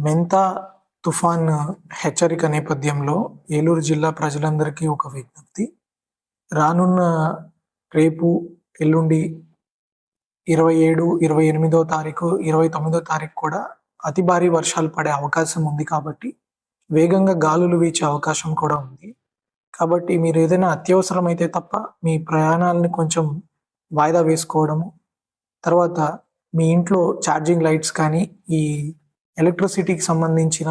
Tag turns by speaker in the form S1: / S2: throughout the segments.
S1: మెంతా తుఫాన్ హెచ్చరిక నేపథ్యంలో ఏలూరు జిల్లా ప్రజలందరికీ ఒక విజ్ఞప్తి. రానున్న రేపు, ఎల్లుండి 27, 28వ తారీఖు, 29వ తారీఖు కూడా అతి భారీ వర్షాలు పడే అవకాశం ఉంది కాబట్టి, వేగంగా గాలులు వీచే అవకాశం కూడా ఉంది. కాబట్టి మీరేదైనా అత్యవసరమైతే తప్ప మీ ప్రయాణాలను కొంచెం వాయిదా వేసుకోవడము, తర్వాత మీ ఇంట్లో ఛార్జింగ్ లైట్స్ కానీ, ఈ ఎలక్ట్రిసిటీకి సంబంధించిన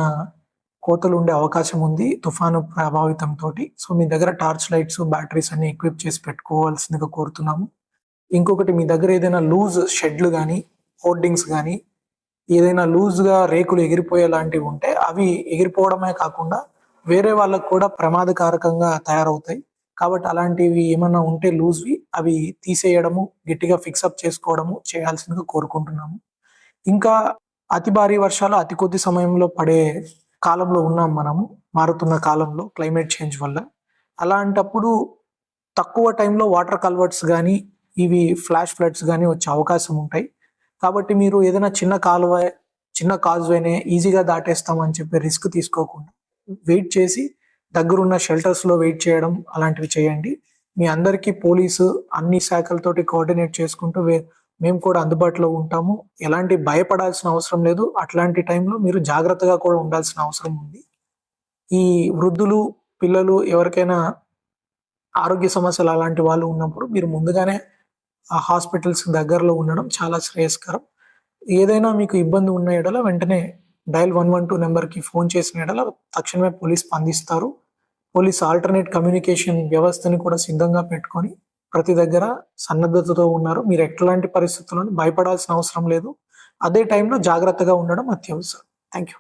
S1: కోతలు ఉండే అవకాశం ఉంది తుఫాను ప్రభావితంతోటి. సో, మీ దగ్గర టార్చ్ లైట్స్, బ్యాటరీస్ అన్ని ఎక్విప్ చేసి పెట్టుకోవాల్సిందిగా కోరుతున్నాము. ఇంకొకటి, మీ దగ్గర ఏదైనా లూజ్ షెడ్లు గానీ, హోర్డింగ్స్ గానీ, ఏదైనా లూజ్‌గా రేకులు ఎగిరిపోయేలాంటివి ఉంటే అవి ఎగిరిపోవడమే కాకుండా వేరే వాళ్ళకి కూడా ప్రమాదకారకంగా తయారవుతాయి. కాబట్టి అలాంటివి ఏమన్నా ఉంటే లూజ్‌వి అవి తీసేయడము, గట్టిగా ఫిక్సప్ చేసుకోవడము చేయాల్సిందిగా కోరుకుంటున్నాము. ఇంకా అతి భారీ వర్షాలు అతి కొద్ది సమయంలో పడే కాలంలో ఉన్నాం మనము. మారుతున్న కాలంలో క్లైమేట్ చేంజ్ వల్ల. అలాంటప్పుడు తక్కువ టైంలో వాటర్ కల్వర్ట్స్ గానీ, ఇవి ఫ్లాష్ ఫ్లడ్స్ గానీ వచ్చే అవకాశం ఉంటాయి. కాబట్టి మీరు ఏదైనా చిన్న కాజ్‌వేనే ఈజీగా దాటేస్తామని చెప్పి రిస్క్ తీసుకోకుండా వెయిట్ చేసి దగ్గరున్న షెల్టర్స్‌లో వెయిట్ చేయడం అలాంటివి చేయండి. మీ అందరికీ పోలీసు అన్ని శాఖలతోటి కోఆర్డినేట్ చేసుకుంటూ మేము కూడా అందుబాటులో ఉంటాము. ఎలాంటి భయపడాల్సిన అవసరం లేదు. అట్లాంటి టైంలో మీరు జాగ్రత్తగా కూడా ఉండాల్సిన అవసరం ఉంది. ఈ వృద్ధులు, పిల్లలు ఎవరికైనా ఆరోగ్య సమస్యలు అలాంటి వాళ్ళు ఉన్నప్పుడు మీరు ముందుగానే ఆ హాస్పిటల్స్ దగ్గరలో ఉండడం చాలా శ్రేయస్కరం. ఏదైనా మీకు ఇబ్బంది ఉన్న యెడల వెంటనే డయల్ 112 నెంబర్‌కి ఫోన్ చేసిన యెడల తక్షణమే పోలీస్ స్పందిస్తారు. పోలీస్ ఆల్టర్‌నేట్ కమ్యూనికేషన్ వ్యవస్థని కూడా సిద్ధంగా పెట్టుకొని ప్రతి దగ్గర సన్నద్ధతతో ఉన్నారు. మీరు ఎట్లాంటి పరిస్థితుల్లోనూ భయపడాల్సిన అవసరం లేదు. అదే టైంలో జాగ్రత్తగా ఉండడం అత్యవసరం. Thank you.